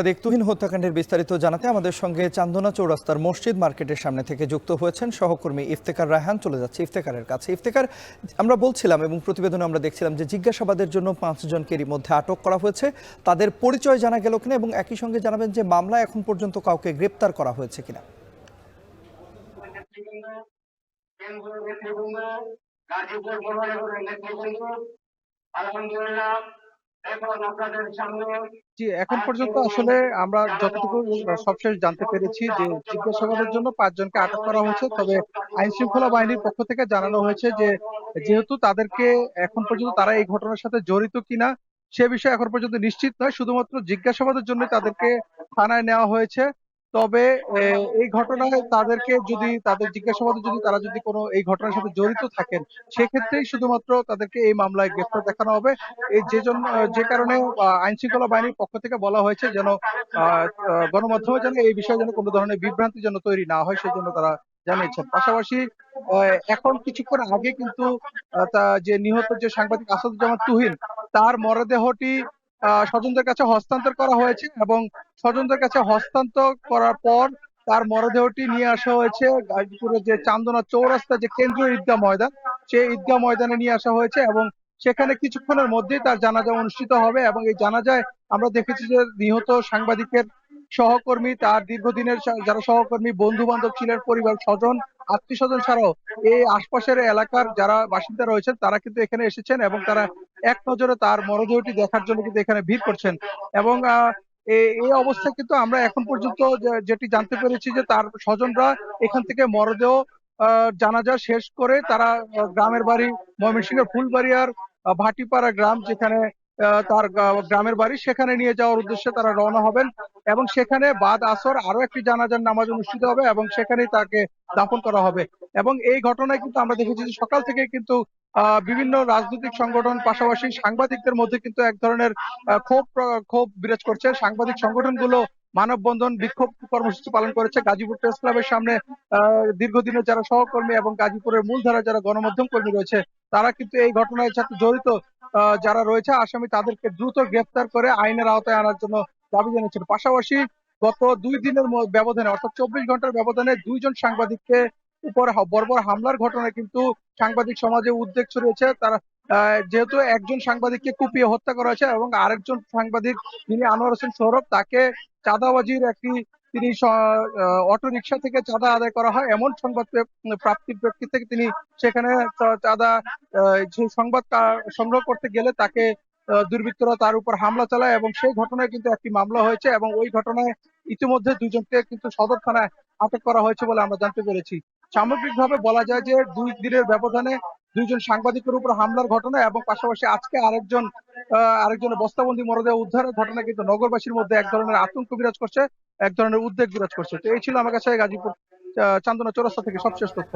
দেখতুহীন হত্যাকাণ্ডের বিস্তারিত জানাতে আমাদের সঙ্গে চান্দনা চৌরাস্তার মসজিদ মার্কেটের সামনে থেকে যুক্ত হয়েছেন সহকর্মী ইফতেখার রায়হান। চলে যাচ্ছে ইফতেখারের কাছে। ইফতেখার, আমরা বলছিলাম এবং প্রতিবেদনে আমরা দেখছিলাম যে জিজ্ঞাসাবাদের জন্য 5 জনকেরই মধ্যে আটক করা হয়েছে। তাদের পরিচয় জানা গেল কিনা এবং একই সঙ্গে জানাবেন যে মামলায় এখন পর্যন্ত কাউকে গ্রেপ্তার করা হয়েছে কিনা। জি, এখন পর্যন্ত আসলে আমরা যতটুকু সবশেষ জানতে পেরেছি যে জিজ্ঞাসাবাদের জন্য 5 জনকে আটক করা হয়েছে। তবে আইন শৃঙ্খলা বাহিনীর পক্ষ থেকে জানানো হয়েছে যে যেহেতু তাদেরকে এখন পর্যন্ত তারা এই ঘটনার সাথে জড়িত কিনা সে বিষয়ে এখন পর্যন্ত নিশ্চিত নয়। শুধুমাত্র জিজ্ঞাসাবাদের জন্য তাদেরকে থানায় নেওয়া হয়েছে। তবে এই ঘটনায় তাদেরকে যদি তাদের জিজ্ঞাসাবাদে যদি তারা যদি কোনো এই ঘটনার সাথে জড়িত থাকেন সেক্ষেত্রেই শুধুমাত্র তাদেরকে এই মামলায় গ্রেফতার দেখানো হবে। এই যে জন্য যে কারণে আইন শৃঙ্খলা বাহিনীর পক্ষ থেকে বলা হয়েছে যেন গণমাধ্যমে যেন এই বিষয়ে যেন কোনো ধরনের বিভ্রান্তি যেন তৈরি না হয় সেজন্য তারা জানিয়েছেন। পাশাপাশি এখন কিছুক্ষণ আগে কিন্তু যে নিহত যে সাংবাদিক আসাদুজ্জামান তুহিন তার মরদেহটি স্বজনদের কাছে হস্তান্তর করা হয়েছে এবং স্বজনদের কাছে হস্তান্তর করার পর তার মরদেহটি নিয়ে আসা হয়েছে গাজীপুরের যে চান্দনা চৌরাস্তা যে কেন্দ্রীয় ঈদগাহ ময়দান সেই ঈদগাহ ময়দানে নিয়ে আসা হয়েছে এবং সেখানে কিছুক্ষণের মধ্যেই তার জানাজা অনুষ্ঠিত হবে। এবং এই জানাজায় আমরা দেখেছি যে নিহত সাংবাদিকের সহকর্মী, তার দীর্ঘদিনের যারা সহকর্মী, বন্ধু বান্ধব ছিলেন, পরিবার স্বজন, আত্মীয় স্বজন ছাড়াও এই আশপাশের এলাকার যারা বাসিন্দা রয়েছেন তারা কিন্তু এখানে এসেছেন এবং তারা এক নজরে তার মরদেহটি দেখার জন্য কিন্তু এখানে ভিড় করছেন। এবং এই অবস্থায় কিন্তু আমরা এখন পর্যন্ত যেটি জানতে পেরেছি যে তার স্বজনরা এখান থেকে মরদেহ জানাজা শেষ করে তারা গ্রামের বাড়ি ময়মনসিংহের ফুলবাড়িয়ার ভাটিপাড়া গ্রাম যেখানে তার গ্রামের বাড়ি সেখানে নিয়ে যাওয়ার উদ্দেশ্যে তারা রওনা হবেন এবং সেখানে বাদ আসর আরো একটি জানাজার নামাজ অনুষ্ঠিত হবে এবং সেখানেই তাকে দাফন করা হবে। এবং এই ঘটনায় কিন্তু আমরা দেখেছি যে সকাল থেকে কিন্তু বিভিন্ন রাজনৈতিক সংগঠন পাশাপাশি সাংবাদিকদের মধ্যে কিন্তু এক ধরনের ক্ষোভ বিরাজ করছে। সাংবাদিক সংগঠনগুলো মানববন্ধন বিক্ষোভ কর্মসূচি পালন করেছে গাজীপুর প্রেস ক্লাবের সামনে। দীর্ঘদিনের যারা সহকর্মী এবং গাজীপুরের মূলধারা যারা গণমাধ্যম কর্মী রয়েছে তারা কিন্তু এই ঘটনার সাথে জড়িত যারা রয়েছে আসামি তাদেরকে দ্রুত গ্রেফতার করে আইনের আওতায় আনার জন্য দাবি জানিয়েছেন। পাশাপাশি গত 2 দিনের ব্যবধানে অর্থাৎ 24 ঘন্টার ব্যবধানে 2 জন সাংবাদিককে উপর বর্বর হামলার ঘটনায় কিন্তু সাংবাদিক সমাজে উদ্বেগ ছড়িয়েছে। তারা যেহেতু একজন সাংবাদিককে কুপিয়ে হত্যা করা হয়েছে এবং আরেকজন সাংবাদিক যিনি আনোয়ার হোসেন সৌরভ তাকে চাঁদাবাজির একটি তিনি অটো রিকশা থেকে চাঁদা আদায় করা হয় এমন সংবাদ প্রাপ্তির প্রেক্ষিতে থেকে তিনি সেখানে চাঁদা সেই সংবাদ সংগ্রহ করতে গেলে তাকে দুর্বৃত্তরা তার উপর হামলা চালায় এবং সেই ঘটনায় কিন্তু একটি মামলা হয়েছে এবং ওই ঘটনায় ইতিমধ্যে 2 জনকে কিন্তু সদর থানায় আটক করা হয়েছে বলে আমরা জানতে পেরেছি। সামগ্রিকভাবে বলা যায় যে 2 দিনের ব্যবধানে 2 জন সাংবাদিকের উপর হামলার ঘটনা এবং পাশাপাশি আজকে আরেকজনের বস্তাবন্দি মরদেহ উদ্ধারের ঘটনা কিন্তু নগরবাসীর মধ্যে এক ধরনের আতঙ্ক বিরাজ করছে, এক ধরনের উদ্বেগ বিরাজ করছে। তো এই ছিল আমার কাছে গাজীপুর চান্দনা চৌরাস্তা থেকে সবশেষ তথ্য।